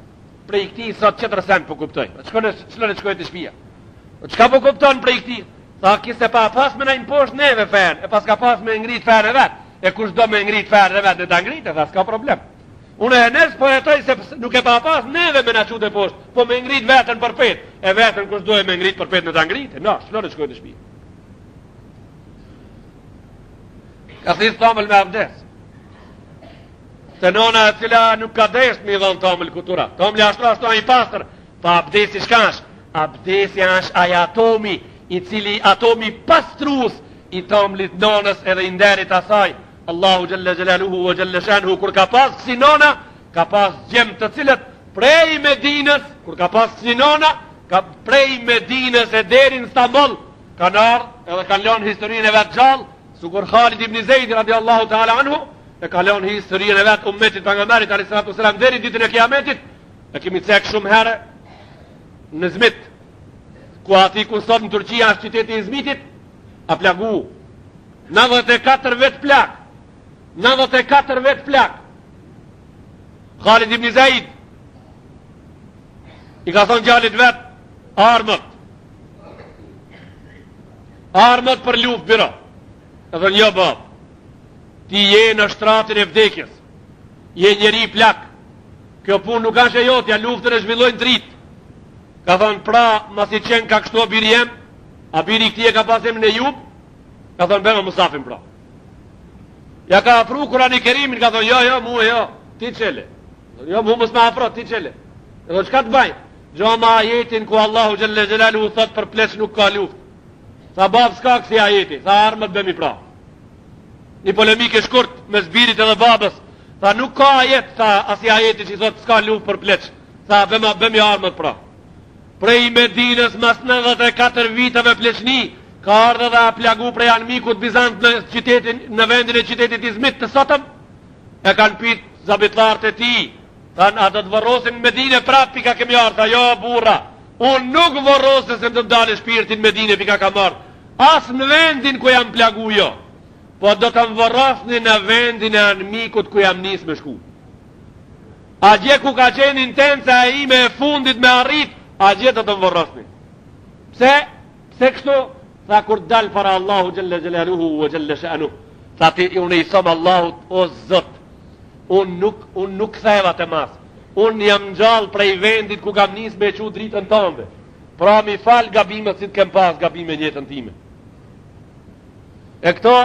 Prej këti sot 400 po kuptoj. Shlone shkoj të shpia. Qka po kupton prej këti? Tha kiste pa pas me na imposht neve fen, e pas ka pas me ngrit fen e vetë. E kush do me ngrit fen e vetë në të ngrit, e tha s'ka problem. Unë e nes po jetoj se nuk e pa pas neve me na qute posht, po me ngrit vetën për pet. E vetën kush do e me ngrit për pet në të ngrit, no, shlone shkoj të shpia. Ka thith tamël me abdes. Se nona e cila nuk ka desht mi dhonë tamël kutura. Tamël ashtu a i pasër, pa abdesi shkash. Abdesi është aja atomi, i cili atomi pastrus i tamlit nonës edhe i nderit asaj. Allahu gjelle gjelaluhu o gjelle shenhu, kur ka pas si nona, ka pas gjem të cilët prej Medinës, kur ka pas si nona, ka prej Medinës e derin Stambol, kanë ardhë edhe kanë lonë historinë e vetë gjallë, sukur Khalid ibn Zeidi radiallahu ta'ala anhu, e ka lonë historinë e vetë ummetit për nga merit, a.s. deri ditën e kiametit, e kemi cek shumë herë, në Zmit, ku ati ku sot në Turqia është qyteti i Zmitit, a plagu 94 vet plak. 94 vet plak. Khalid ibn Zaid i ka thonë gjallit vet, armët për luft biro. E thonë jo bab, ti je në shtratin e vdekjes, je njeri plak, kjo pun nuk ashe jotja, luftën e zhvillojnë dritë. Ka thonë pra, mas i qenë ka kështu a biri jem, a biri këti e ka pasim në jub, ka thonë bema musafim pra. Ja ka afru Kurani Kerimin, ka thonë jo, mu e jo, ti qele. Jo, mu mës ma afro, ti qele. E thonë qka të bajnë? Gjo ma ajetin ku Allahu gjelle gjelalu thot për pleç nuk ka luft. Tha bab s'ka kësi ajeti, tha armët bemi pra. Një polemik e shkurt me zbirit edhe babës, tha nuk ka ajet, tha asi ajeti që thot s'ka luft për pleç. Tha bemi armët pra. Prej Medinës mas 94 viteve pleçni, ka ardhe dhe a plagu prej anmikut Bizant në vendin e qytetit Izmit të sotëm, e kanë pit zabitlarët e ti, thanë a do të vërrosin Medinë prap pika kemi ardhe, jo burra, unë nuk vërrosë se më të mdale shpirtin Medinë pika kam ardhe, as në vendin ku jam plagu jo, po do të më vërrosni në vendin e anmikut ku jam nis me shku. A gje ku ka qenë intensa e ime e fundit me arrit, a gjithë të më vërrosni. Pse kështu? Tha kur dalë para Allahu gjelle gjelaluhu o gjelle shanu. Tha ti unë i thëmë Allahut o zët, unë nuk theva të mas, unë jam gjallë prej vendit ku kam nis me qu dritën tëmbe. Pra mi fal gabimet si të kem pas gabime në jetën time. E këto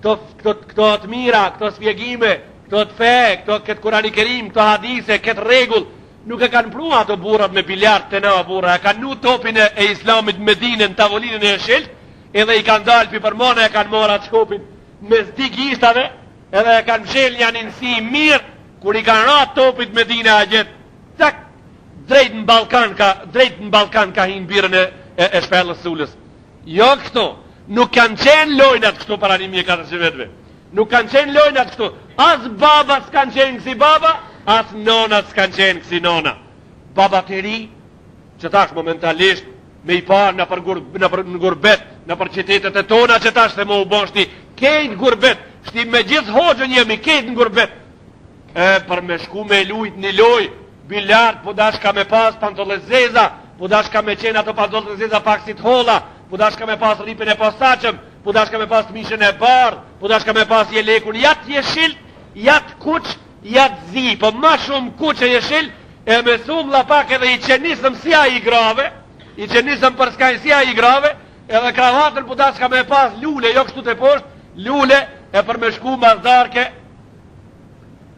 të mira, këto spjegime, këto të fe, këtë Kurani Kerim, këto hadise, këtë regull, nuk e kanë prua ato burrat me biljart të na burra, e kanë nu topin e Islamit Medine në tavolinën e shilt, edhe i kanë dalë për mëna, e kanë mora të shkopin me zdi gishtave, edhe e kanë mshel një nënsi mirë, kur i kanë ratë topit Medine a gjithë, tak, drejt në Balkan ka hinë birën e shpellës sulës. Jo këto, nuk kanë qenë lojnat këto para 1400 vetëve. Nuk kanë qenë lojnat këto. As baba s'kanë qenë kësi baba, as nona s'kanë qenë kësi nona. Baba të ri, që tash momentalisht, me i parë në për gurbet, në për qitetet e tona, që tash të më u bon shti, kejt gurbet, shti me gjithë hoxën jemi, kejt në gurbet. Për me shku me lujt një loj, biljart, po dash ka me pas pantole zeza, po dash ka me qenë ato pantole zeza pak si të hola, po dash ka me pas ripin e posaqëm, po dash ka me pas të mishën e bardh, po dash ka me pas jelekun, jatë jeshilt, jatë kuq, jatë zi, po ma shumë kuq e jeshilt, e me thumë la pak edhe i qenisëm si a i grave, i qenisëm për skaj si a i grave, edhe kravatën po dash ka me pas lule, jo kështu të poshtë, lule, e për me shku mazdarke,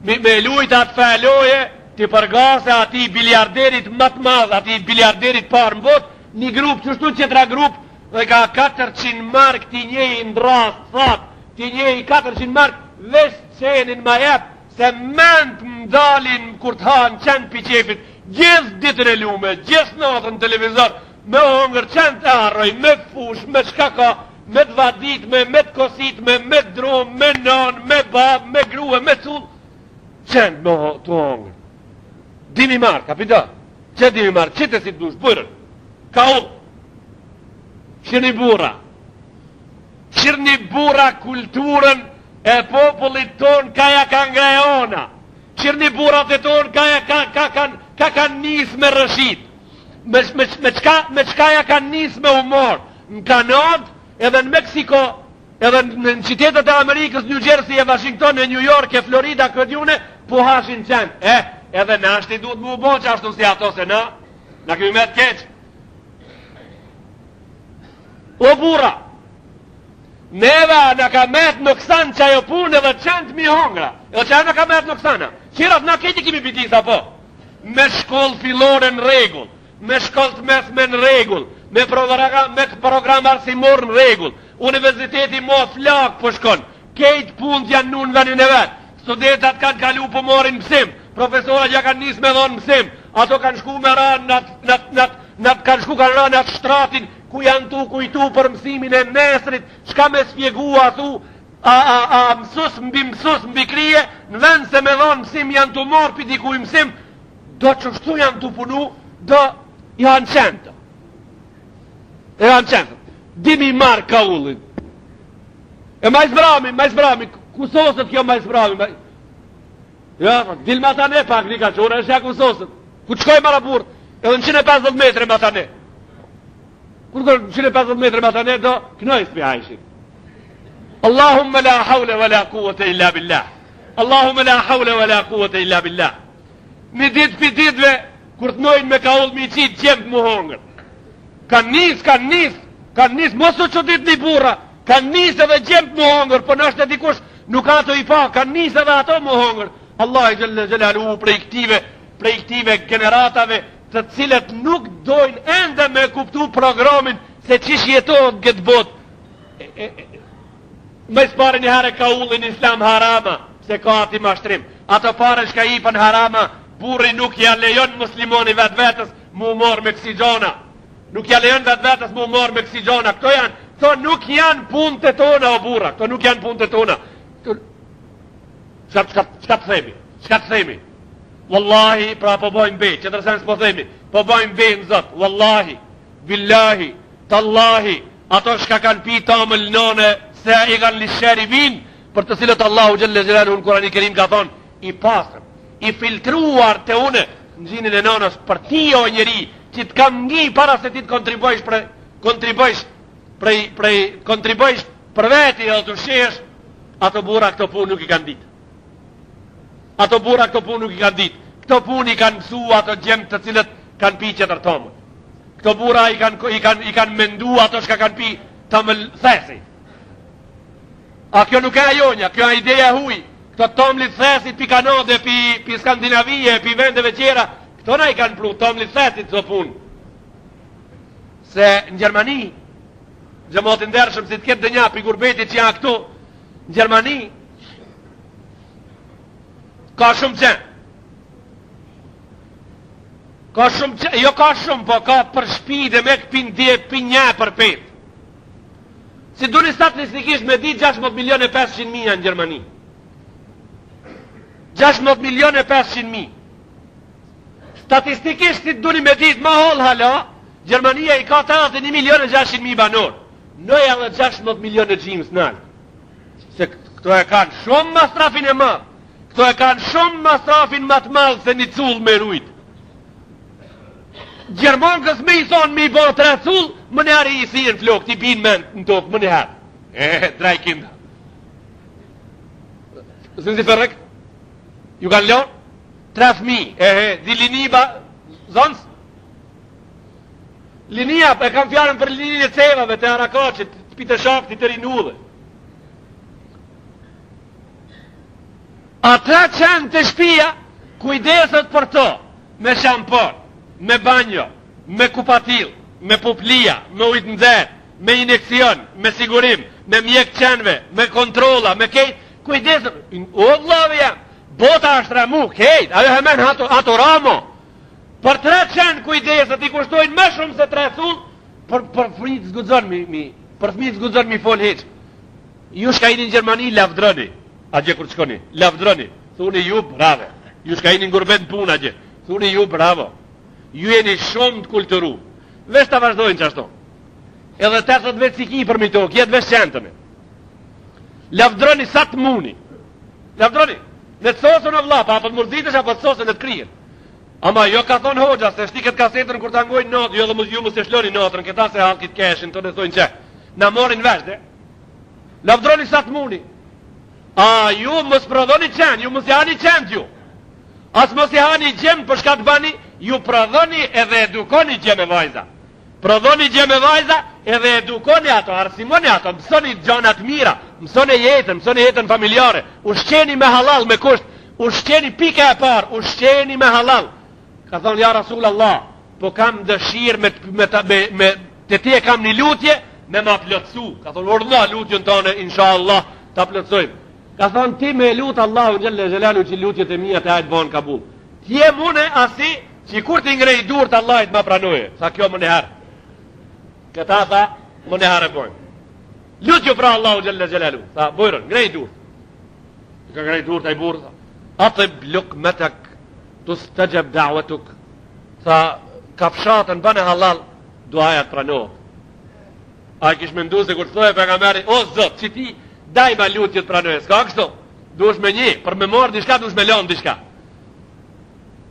me lujt atë feloje, ti përgase ati biljarderit më të madh, ati biljarderit parë në botë, një grupë, qështu qëtra grupë, dhe ka 400 mark ti njej në rast, thot, ti njej 400 mark, vesh qenin ma jep, se mend më dalin kur të hanë qenë pi qefit, gjithë ditën e lume, gjithë natën në televizor, me hongër qenë të arroj, me fush, me shka ka, me të vadit, me të kosit, me të drum, me nan, me bab, me grue, me cull, qenë me të hongër. Dimi marë, kapita, që dimi marë, që të si të dush, bërën, ka ullë, qërni bura kulturën e popullit ton kaja ka ngrejona, qërni burat e ton kaja ka kanë nis me rëshit, me qka ja kanë nis me humor, në Kanadë, edhe në Meksiko, edhe në qitetet e Amerikës, New Jersey, e Washington, e New York, e Florida, këtë june, po hashin qenë, edhe në ashtë i duhet mu bo që ashtu si ato se na kemi me të keqë. O bura, neve në ka met në kësan që ajo punë edhe qëndë mi hongra, edhe që ajo në ka met në kësana, qirat në keti kimi pitisa po, me shkollë filore në regull, me shkollë të mesme në regull, me program arsimor në regull, universiteti mo flak po shkon, kejtë punë janë në venin e vetë, studentat kanë kalu po morin mësim, profesorat ja kanë nisë me dhonë mësim, ato kanë shku me ranë, kanë shku kanë ranë atë shtratin, ku janë tu kujtu për mësimin e nesrit, shka me spjegua thu, mësus mbi krije, në vend se me dhonë mësim janë tu morë për dikuj mësim, do që shtu janë tu punu, do janë qentë. E janë qentë. Dimi marë ka ullin. E ma izbrami, kusosët kjo ma izbrami. Ja, dil ma ta ne pak një ka qore, e shja kusosët. Ku qkoj mara burë, edhe në 150 metre ma ta ne. Kur në 150 metre ma ta ne, do kënoj s'pi hajshin. Allahumme la hawle wa la quwwata illa billah. Allahumme la hawle wa la quwwata illa billah. Mi dit për ditve, kur të nojnë me ka ullë mi qitë qemë më hongër. Kanë nis, mosu që dit një burra, kanë nis edhe gjemë më hongër, për nështë e dikush nuk ato i pa, kanë nis edhe ato më hongër. Allah i gjelalu prej këtive generatave të cilët nuk dojnë ende me kuptu programin se qish jetohet këtë bot. Me s'pare një herë ka ullin islam harama, se ka ati mashtrim. Ato pare shka i për harama, burri nuk ja lejon muslimoni vetë vetës mu morë me kësi gjona. Nuk ja lejon vetë vetës mu morë me kësi gjona. Këto nuk janë punë të tona, o burra. Këto nuk janë punë të tona. Qka të themi? Wallahi, pra po bojmë bej, që tërsen s'po themi, po bojmë bej në zotë, wallahi, billahi, tallahi, ato shka kanë pi tamël none, se i kanë lisheri vinë, për të cilët Allahu Gjelle Gjelalu në Kurani Kerim ka thonë, i pasër, i filtruar të une, në gjinin e nonës, për ti o njeri, që të kam ngi para se ti të kontribojsh për veti edhe të shesh, ato bura këto punë nuk i kanë ditë. Ato bura këto punë nuk i kanë ditë. Këto punë i kanë mësu ato gjemë të cilët kanë pi qëtër tomët. Këto bura i kanë mendu ato shka kanë pi të më thesi. A kjo nuk e ajonja, kjo e ideja huj. Këto tomlit thesit pi Kanade, pi Skandinavije, pi vendeve tjera, këto na i kanë plu, tomlit thesit të punë. Se në Gjermani, gjëmotin dërshëm si të ketë dënja pi gurbetit që janë këtu, në Gjermani, ka shumë qenë. Ka shumë qenë, jo ka shumë, po ka për shpi dhe me këpin një për petë. Si du një statistikisht me ditë 16.500.000 në Gjermani. 16.500.000. Statistikisht si du një me ditë ma hol hala, Gjermania i ka 81.600.000 banor. Noja dhe 16 milion gjimës nalë. Se këto e kanë shumë mastrafin e madhë. Këto e kanë shumë mastrafin më të madhë se një cullë me rujtë. Gjermankës me i thonë me i bërë 3 cullë, më nërë i si në flokë, ti binë me në tokë, më nërë. Draj kinda. Zënë si fërrek? Ju kanë lonë? 3 fmi. Zilini ba... Zonës? Linia, e kam fjarën për linjën e cevave të Arakocit, të pitë shakti të rinudhe. Ata qenë të shpia, kujdeset për to, me shampon, me banjo, me kupatil, me puplia, me ujtë nëzër, me injekcion, me sigurim, me mjek qenve, me kontrola, me kejt, kujdeset, o dhlave jam, bota është ramu, kejt, ajo hemen ato ramo, për 300 kujdeset i kushtojnë më shumë se 3 thull, për fëmijët zgudzon për fëmijët zgudzon mi fol heq. Ju shka jeni në Gjermani, lavdroni. A gje kur qkoni, lavdroni. Thuni ju brave. Ju shka jeni në gurbet në puna gje. Thuni ju bravo. Ju jeni shumë të kulturu. Vesh të vazhdojnë qashto. Edhe 80 vetë si ki për mi tokë, jetë vesh qentëme. Lavdroni sa të muni. Lavdroni. Në të sosën o vla, pa për mërzitësh apo të sosën e të kryen. Ama jo ka thonë hoxha, se shtiket kasetën kur të angojnë notë, jo dhe ju mu se shloni notën, këta se halkit keshin, të në thojnë që. Na morin vesh, dhe. Lavdroni sa të muni. A, ju mos prodhoni qenë, ju mos jani qenë ju. As mos jani gjemë për shka të bani, ju prodhoni edhe edukoni gjemë e vajza. Prodhoni gjemë e vajza edhe edukoni ato, arsimoni ato, mësoni gjanat mira, mësoni jetën familjare, ushqeni me halal, me kusht, ushqeni pika e par, ushqeni me halal. Ka thonë, ja Rasul Allah, po kam dëshirë me të ti e kam një lutje, me ma plotësu. Ka thonë, urdhna lutjën tëne, insha Allah, ta plotësojmë. Ka thonë, ti me lutë Allahu gjelle gjelalu që lutjet e mija të hajtë banë kabul. Ti e mune asi, që kur ti ngrej dur të Allahit ma pranoje. Sa kjo më njëherë. Këta tha, më njëherë e bojnë. Lutju pra Allahu gjelle gjelalu. Tha, bojrën, ngrej dur. Ka ngrej dur të i burë, tha. Atib lukmetek, tu stajab da'watuk. Tha, kafshatën bane halal, duajat pranohet. A i kish mendu se kur të thoi për nga meri, o zot, që ti daj ma lutjet pranohet. Ska kështu? Dush me një, për me morë dishka, dush me lonë dishka.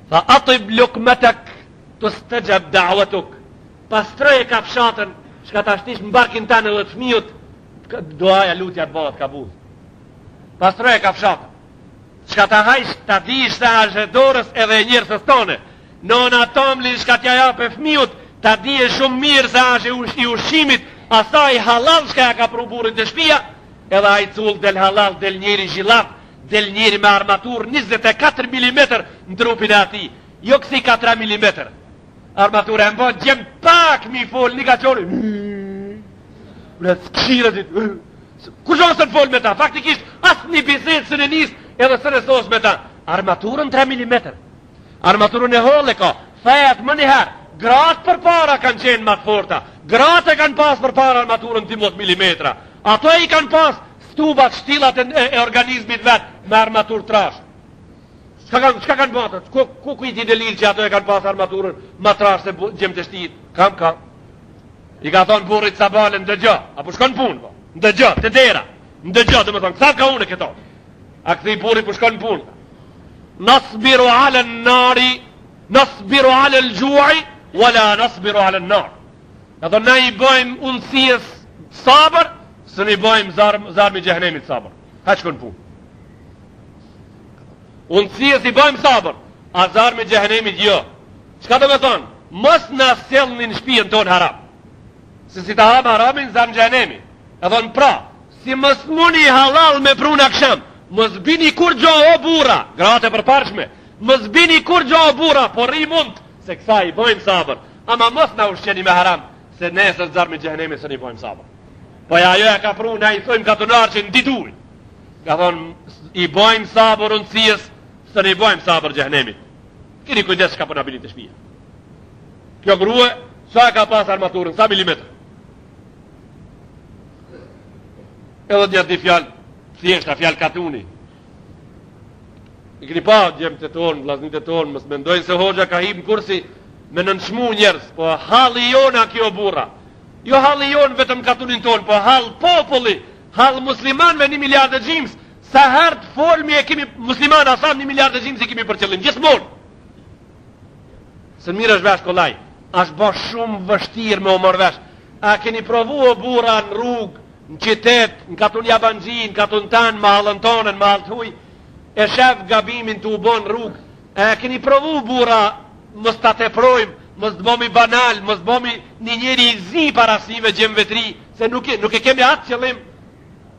Tha, atib lukmetek, tu stajab da'watuk. Pastroje kafshatën, shka ta shtish mbarkin tanë dhe të fmiut, duaja lutja të bëhet kabul. Pastroje kafshatën. Shka ta hajsh ta dish se ashe dorës edhe njërësës tone. Nona tomli shka tja jape fmiut, ta di e shumë mirë se ashe i ushqimit, asaj halal shka ja ka pru burin të shpia, edhe a i cull del halal, del njeri zhilat, del njeri me armatur 24 mm në trupin e ati, jo kësi 4 mm. Armatur e mbo gjem pak mi fol, një ka qori, këshirët, ku shonë së në fol me ta, faktikisht asë një biset së në nisë, edhe së në sos me ta. Armaturën 3 mm. Armaturën e hole ka, thejat më njëherë, gratë për para kanë qenë më të forta, gratë e kanë pas për para armaturën 18 mm. Ato e i kanë pas stubat, shtilat e organizmit vetë me armatur trash. Shka kanë batët? Ku kujti në lirë që ato e kanë pas armaturën më trash se gjemë të shtit? Kam. I ka thonë burit sabale në dëgja, apo shkon punë, po? Në dëgja, të dera, në dëgja, dhe më thonë, kësa ka unë këto? A këthi burit po shkon punë. Nasbiru ale në nari, nasbiru ale lë gjuaj, wala nasbiru ale në nar. Ka thonë, na i bojmë unësijës sabër, së në i bojmë zarmi gjehnemit sabër. Ha shkon punë. Unësijës i bojmë sabër, a zarmi gjehnemit jo. Qka të me thonë? mos na sjellni në shtëpinë tonë haram. Se si ta ham haramin, zam xhenemi. E thonë pra, si mos muni halal me prun akşam, mos bini kur gjo o burra, gratë e përparshme, mos bini kur gjo o burra, por ri mund, se kësa i bojmë sabër, ama mos na ushqeni me haram, se nesër zarmi xhenemi se ni bojmë sabër. Po ja ajo e ka pru, na i thojmë katunar që ndiduj. Ka thonë, i bojmë sabër unësijës, se ni bojmë sabër xhenemit. Kini kujdes ka për në bilit të shpija. Kjo grue, sa ka pas armaturën, sa milimetrë? Edhe një di fjallë, thjeshta fjallë katuni. I kini pa gjemë të tonë, vlasnit të tonë, mësë mendojnë se hoxha ka hip në kursi me nënshmu njerës, po halë jona kjo burra. Jo halë jonë vetëm katunin tonë, po halë populli, halë muslimanve 1 miliard e gjimës, sa hertë folmi e kemi musliman asam 1 miliard e gjimës i kemi për qëllim, gjithmonë. Se mirë është vesh kolaj, është bo shumë vështirë me o mërë vesh. A keni provu o burra në rrugë, në qytet, në katun jabanxhi, në katun tanë, ma halën tonën, ma halët huj, e shef gabimin të u bon rrugë. A keni provu burra, mës të teprojmë, mës të bomi banal, mës të bomi një njeri i zi parasive gjemë vetri, se nuk e kemi atë qëllim,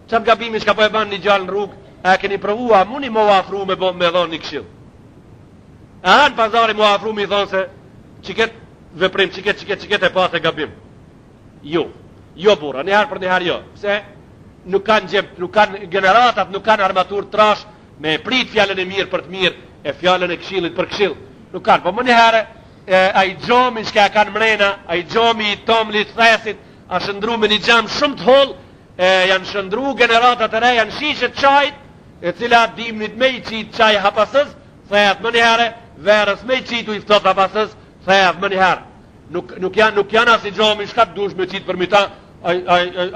qatë gabimin shka po e ban një gjallë në rrugë. A keni provu, a muni më afru me dhonë një këshill. A hanë pazari më afru me i thonë se qiket veprim, qiket e pas e gabim. Jo burra, njëherë për njëherë jo. Pse nuk kanë gjemë, nuk kanë generatat, nuk kanë armatur trash me prit fjallën e mirë për të mirë e fjallën e këshillit për këshill. Nuk kanë, po më njëherë a i gjomi shka kanë mrena, a i gjomi i tomlit thesit, a shëndru me një gjamë shumë të hollë, janë shëndru generatat e re, janë shishet qajt, e cila dimnit me i qitë qaj hapasës, thejet më njëherë, verës me i qitu i ftot hapasës, thejet më njëherë. Nuk janë as i gjomi shka të dush me qitë për mita, a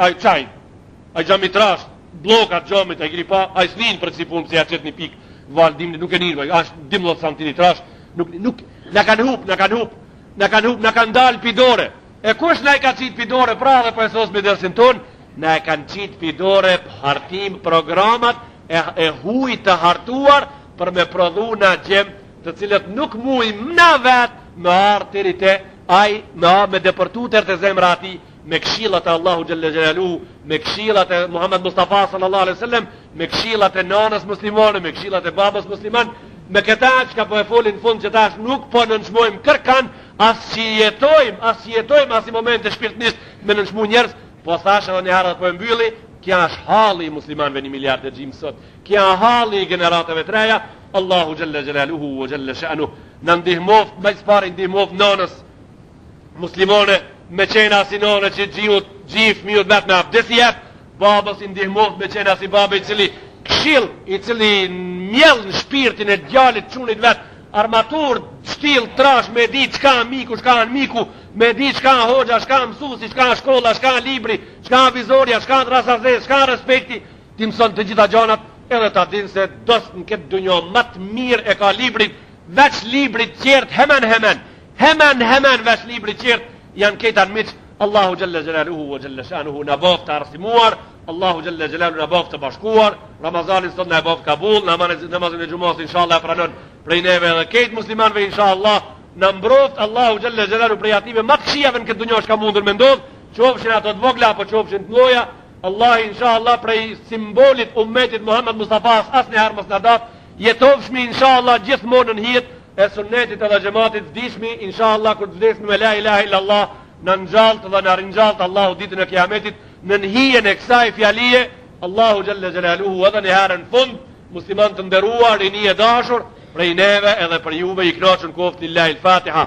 i qaj, a i gjami trash, blokat gjomit, a i gripa, a i snin për si punë, pëse ja qëtë një pikë, valë dimnit, nuk e njërë, ashtë 12 santini trash, na kanë dalë pidore. E kush na i ka qitë pidore, pra dhe për e sos me dërsin tonë, na e kanë qitë pidore hartim programat e huj të hartuar për me prodhu na gjemë të cilët nuk mujmë na vetë me arterite, aj me depërtu tërë të zemra ati, me këshillat e Allahu Gjelle Gjelaluhu, me këshillat e Muhammed Mustafa sallallahu alaihi wasallam, me këshillat e nanës muslimane, me këshillat e babës musliman, me këta që ka po e folin në fund që tash nuk po nënshmojmë kërkan, as që jetojmë as i moment të shpirtnisht me nënshmu njerës, po thash edhe një herë po e mbylli, kja është halli i muslimanve 1 miliard e gjimë sot, kja halli i generatave të reja, Allahu Gjelle Gjelaluhu o Gjelle Shanu, në ndihmoft, me spari ndihmoft nanës muslimane, me qena si nane që gjif miut vet me abdesjet, babës i ndihmoft me qena si babë i cili këshill, i cili mjell në shpirtin e djalit qunit vet, armatur, shtil, trash, me di qka miku, shka në miku, me di qka hoxha, shka mësusi, shka shkolla, shka libri, shka vizorja, shka trasazes, shka respekti, ti mëson të gjitha gjanat, edhe ta din se dos në këtë dunjo matë mirë e ka librit, veç librit qert, hemen, veç librit qert, janë ketan miq, Allahu Gjelle Gjelaluhu o Gjelle Shanuhu në bof të arsimuar, Allahu Gjelle Gjelaluhu në bof të bashkuar, Ramazanin sot në bof kabul, namazin e gjumos inshallah pranon prej neve dhe ketë muslimanve inshallah, në mbroft Allahu Gjelle Gjelaluhu prej ative matë këshijave në këtë dunjo shka mundur me ndodh, qofshin ato të vogla apo qofshin të mloja, Allah inshallah prej simbolit ummetit Muhammed Mustafa as në herë mos në dat, jetovshmi inshallah gjithmonë në hijet e sunnetit edhe gjematit vdishmi, inshallah kur të vdesmi me la ilaha illallah, në nxalt dhe në rinxalt Allahu ditën e kiametit, në hijen e kësaj fjalije, Allahu Gjelle Gjelaluhu edhe një herën fund, musliman të nderuar, rini e dashur, prej neve edhe për juve i knoqën koft lillahi l-Fatiha.